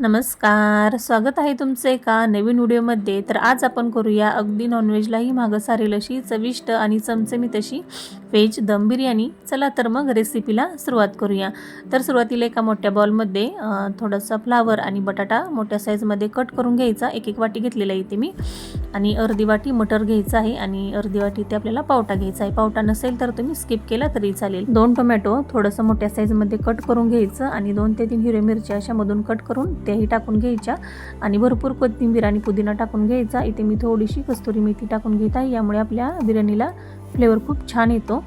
नमस्कार, स्वागत आहे तुमचे एका नवीन व्हिडिओमध्ये. तर आज आपण करूया अगदी नॉनव्हेजलाही मागं सारेल अशी चविष्ट आणि चमचमीत अशी व्हेज दम बिर्याणी. चला तर मग रेसिपीला सुरुवात करूया. तर सुरुवातीला एका मोठ्या बॉलमध्ये थोडंसं फ्लावर आणि बटाटा मोठ्या साईजमध्ये कट करून घ्यायचा. एक वाटी घेतलेला इथे मी, आणि अर्धी वाटी मटर घ्यायचं आहे आणि अर्धी वाटी इथे आपल्याला पावटा घ्यायचा आहे. पावटा नसेल तर तुम्ही स्किप केला तरी चालेल. 2 टोमॅटो थोडंसं मोठ्या साईजमध्ये कट करून घ्यायचं आणि 2 ते 3 हिरव्या मिरच्या अशा मधून कट करून त्याही टाकून घ्यायच्या आणि भरपूर कोथिंबीर आणि पुदिना टाकून घ्यायचा. इथे मी थोडीशी कस्तुरी मेथी टाकून घेत आहे, यामुळे आपल्या बिर्याणीला फ्लेवर खूप छान येतो.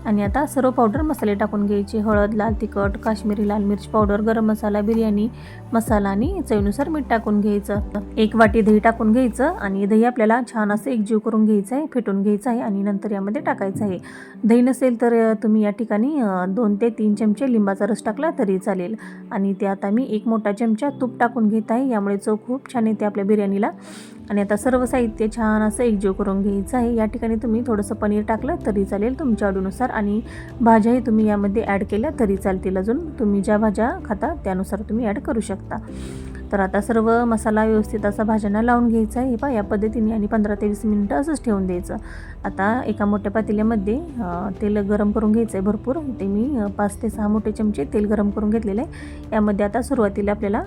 आणि आता सर्व पावडर मसाले टाकून घ्यायचे. हळद, लाल तिखट, काश्मीरी लाल मिर्च पावडर, गरम मसाला, बिर्याणी मसाला आणि चवीनुसार मीठ टाकून घ्यायचं. 1 वाटी दही टाकून घ्यायचं आणि दही आपल्याला छान असं एकजीव करून घ्यायचं आहे, फेटून घ्यायचं आहे आणि नंतर यामध्ये टाकायचं आहे. दही नसेल तर तुम्ही या ठिकाणी 2 ते 3 चमचे लिंबाचा रस टाकला तरी चालेल. आणि ते आता मी 1 मोठा चमचा तूप टाकून घेत आहे, यामुळे चव खूप छान येते आपल्या बिर्याणीला. आणि आता सर्व साहित्य छान असं एकजीव करून घ्यायचं आहे. या ठिकाणी तुम्ही थोडंसं पनीर टाकलं तरी चालेल तुमच्या आवडीनुसार, आणि भाज्याही तुम्ही यामध्ये ॲड केल्या तरी चालतील. अजून तुम्ही ज्या भाज्या खाता त्यानुसार तुम्ही ॲड करू शकता. तर आता सर्व मसाला व्यवस्थित असा भाज्यांना लावून घ्यायचा आहे. पहा या पद्धतीने, आणि 15 ते 20 मिनिटं असंच ठेवून द्यायचं. आता एका मोठ्या पातेल्यामध्ये तेल गरम करून घ्यायचं आहे भरपूर. इथे मी 5 ते 6 मोठे चमचे तेल गरम करून घेतलेलं आहे. यामध्ये आता सुरुवातीला आपल्याला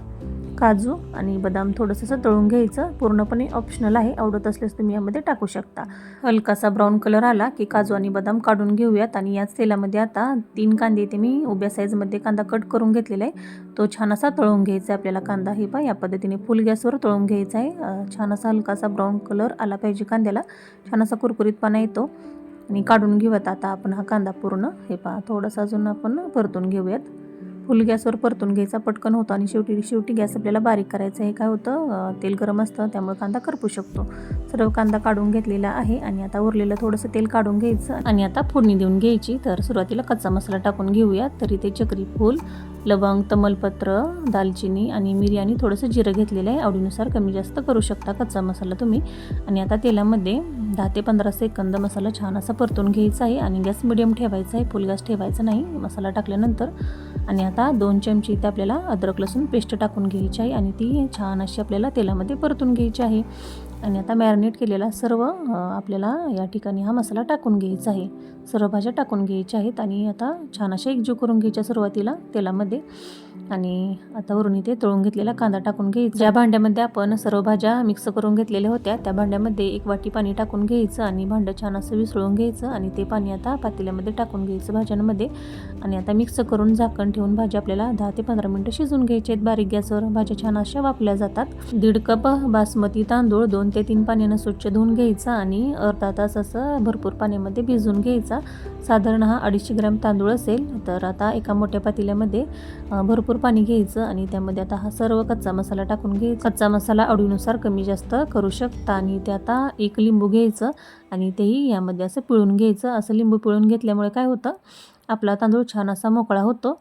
काजू आणि बदाम थोडंसं तळून घ्यायचं. पूर्णपणे ऑप्शनल आहे, आवडत असल्यास तुम्ही यामध्ये टाकू शकता. हलकासा ब्राऊन कलर आला की काजू आणि बदाम काढून घेऊयात. आणि याच तेलामध्ये आता 3 कांदे इथे मी उभ्या साईजमध्ये कांदा कट करून घेतलेला आहे, तो छान असा तळून घ्यायचा आहे आपल्याला. कांदा हे पहा या पद्धतीने फुल गॅसवर तळून घ्यायचा आहे. छान असा हलकासा ब्राऊन कलर आला पाहिजे कांद्याला, छान असा कुरकुरीतपणा येतो. आणि काढून घेऊयात आता आपण हा कांदा पूर्ण. हे पहा थोडंसं अजून आपण परतून घेऊयात. फुल गॅसवर परतून घ्यायचा, पटकन होतं. आणि शेवटी गॅस आपल्याला बारीक करायचा आहे. काय होतं, तेल गरम असतं त्यामुळे कांदा करपू शकतो. सर्व कांदा काढून घेतलेला आहे आणि आता उरलेलं थोडंसं तेल काढून घ्यायचं आणि आता फोडणी देऊन घ्यायची. तर सुरुवातीला कच्चा मसाला टाकून घेऊयात. तर इथे चक्री फूल, लवंग, तमालपत्र, दालचिनी आणि मिरी आणि थोडंसं जिरं घेतलेलं आहे. आवडीनुसार कमी जास्त करू शकता कच्चा मसाला तुम्ही. आणि आता तेलामध्ये 10 ते 15 सेकंद मसाला छान असा परतून घ्यायचा आहे आणि गॅस मिडियम ठेवायचा आहे, फुल गॅस ठेवायचा नाही मसाला टाकल्यानंतर. आणि आता 2 चमचे इथे आपल्याला अद्रक लसूण पेस्ट टाकून घ्यायची आहे आणि ती छान अशी आपल्याला तेलामध्ये परतून घ्यायची आहे. आणि आता मॅरिनेट केलेला सर्व आपल्याला या ठिकाणी हा मसाला टाकून घ्यायचा आहे. सर्व भाज्या टाकून घ्यायच्या आहेत आणि आता छान अशा एकजीव करून घ्यायच्या सुरुवातीला तेलामध्ये. आणि आता वरून इथे तळून घेतलेला कांदा टाकून घ्यायचा. ज्या भांड्यामध्ये आपण सर्व भाज्या मिक्स करून घेतलेल्या होत्या त्या भांड्यामध्ये 1 वाटी पाणी टाकून घ्यायचं आणि भांडं छान असं विसळून घ्यायचं आणि ते पाणी आता पातेल्यामध्ये टाकून घ्यायचं भाज्यांमध्ये. आणि आता मिक्स करून झाकण ठेवून भाज्या आपल्याला 10 ते 15 मिनिटं शिजून घ्यायचे आहेत बारीक गॅसवर. भाज्या छान अशा वाफल्या जातात. 1.5 कप बासमती तांदूळ 2 ते 3 पाण्यानं स्वच्छ धुवून घ्यायचा आणि अर्धा तास असं भरपूर पाण्यामध्ये भिजवून घ्यायचा. साधारण हा 250 ग्रॅम तांदूळ असेल. तर आता एका मोठ्या पातेल्यामध्ये भरपूर पाणी घ्यायचं आणि त्यामध्ये आता हा सर्व कच्चा मसाला टाकून घ्यायचा. कच्चा मसाला आवडीनुसार कमी जास्त करू शकता. आणि ते आता 1 लिंबू घ्यायचं आणि तेही यामध्ये असं पिळून घ्यायचं. असं लिंबू पिळून घेतल्यामुळे काय होतं, आपला तांदूळ छान असा मोकळा होतो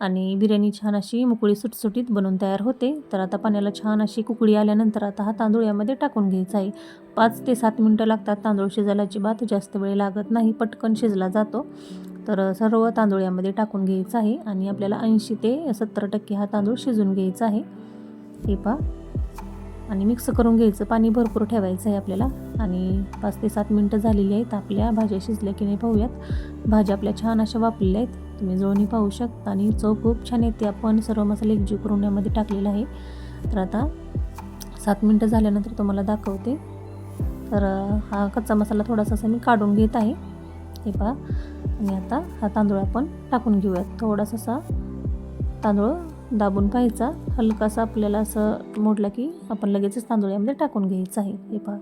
आणि बिर्याणी छान अशी मोकळी सुटसुटीत बनून तयार होते. तर आता पाण्याला छान अशी कुकडी आल्यानंतर आता हा तांदूळ यामध्ये टाकून घ्यायचा आहे. 5 ते 7 मिनटं लागतात तांदूळ शिजायला, अजिबात जास्त वेळ लागत नाही, पटकन शिजला जातो. तर सर्व तांदूळ यामध्ये टाकून घ्यायचा आहे आणि आपल्याला 80 ते 70% हा तांदूळ शिजून घ्यायचा आहे. हे पहा, आणि मिक्स करून घ्यायचं. पाणी भरपूर ठेवायचं आहे आपल्याला. आणि 5 ते 7 मिनटं झालेली आहेत. आपल्या भाज्या शिजल्या की नाही पाहूयात. भाज्या आपल्या छान अशा वाफलेल्या आहेत, तुम्ही जवळून पाहू शकता. आणि चव खूप छान येते, आपण सर्व मसाले एकजीव करून यामध्ये टाकलेला आहे. तर आता 7 मिनटं झाल्यानंतर तुम्हाला दाखवते. तर हा कच्चा मसाला थोडासा असा मी काढून घेत आहे. हे पहा, आणि आता हा तांदूळ आपण टाकून घेऊयात. थोडासा असा तांदूळ दाबून पाहायचा, हलकासा आपल्याला असं मोडला की आपण लगेचच तांदूळ यामध्ये टाकून घ्यायचा आहे. हे पहा,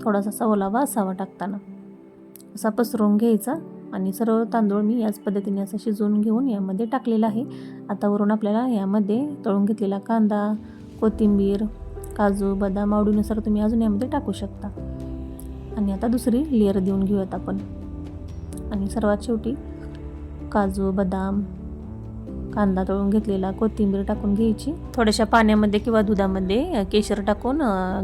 थोडासा ओलावा असावा टाकताना, असा पसरवून घ्यायचा. आणि सर्व तांदूळ मी याच पद्धतीने असं शिजवून घेऊन यामध्ये टाकलेला आहे. आता वरून आपल्याला यामध्ये तळून घेतलेला कांदा, कोथिंबीर, काजू, बदाम आवडीनुसार तुम्ही अजून यामध्ये टाकू शकता. आणि आता दुसरी लेअर देऊन घेऊयात आपण. आणि सर्वात शेवटी काजू, बदाम, कांदा तळून घेतलेला, कोथिंबीर टाकून घ्यायची. थोड्याशा पाण्यामध्ये किंवा दुधामध्ये केशर टाकून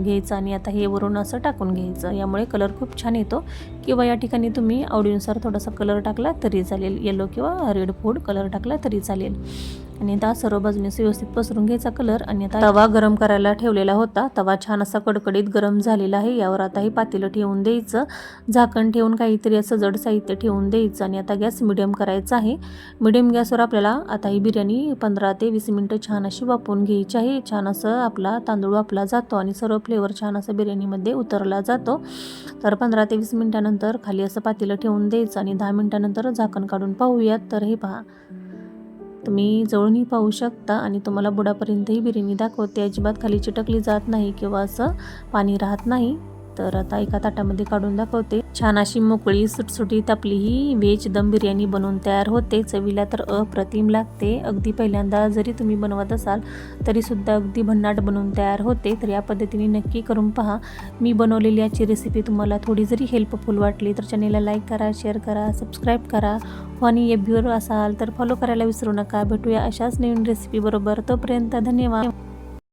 घ्यायचं आणि आता हे वरून असं टाकून घ्यायचं. यामुळे कलर खूप छान येतो. किंवा या ठिकाणी तुम्ही आवडीनुसार थोडासा कलर टाकला तरी चालेल, येलो किंवा रेड फूड कलर टाकला तरी चालेल. आणि आता सर्व बाजूने व्यवस्थित पसरून घ्यायचा कलर. आणि आता तवा गरम करायला ठेवलेला होता. तवा छान असा कडकडीत गरम झालेला आहे. यावर आता हे पातेलं ठेवून द्यायचं, झाकण ठेवून काहीतरी असं जड साहित्य ठेवून द्यायचं आणि आता गॅस मिडियम करायचा आहे. मिडियम गॅसवर आपल्याला आता ही बिर्याणी 15 ते 20 मिनिटं छान अशी वाफवून घ्यायची आहे. छान असं आपला तांदूळ वाफला जातो आणि सर्व फ्लेवर छान असं बिर्याणीमध्ये उतरला जातो. तर 15 ते 20 मिनिटानंतर खाली असं पातेलं ठेवून द्यायचं आणि 10 मिनिटानंतर झाकण काढून पाहूयात. तर हे पहा, तुम्ही जवळूनही पाहू शकता आणि तुम्हाला बुडापर्यंत ही बिर्याणी दाखवते. अजिबात खाली चिटकली जात नाही किंवा असं पाणी राहत नाही. तर आता एका ताटामध्ये काढून दाखवते. छान अशी मोकळी सुटसुटीत आपली ही व्हेज दम बिर्याणी बनवून तयार होते. चवीला तर अप्रतिम लागते. अगदी पहिल्यांदा जरी तुम्ही बनवत असाल तरीसुद्धा अगदी भन्नाट बनवून तयार होते. तर या पद्धतीने नक्की करून पहा. मी बनवलेली याची रेसिपी तुम्हाला थोडी जरी हेल्पफुल वाटली तर चॅनेलला लाईक करा, शेअर करा, सबस्क्राईब करा. आणि व्ह्यूअर असाल तर फॉलो करायला विसरू नका. भेटूया अशाच नवीन रेसिपी बरोबर. तोपर्यंत धन्यवाद.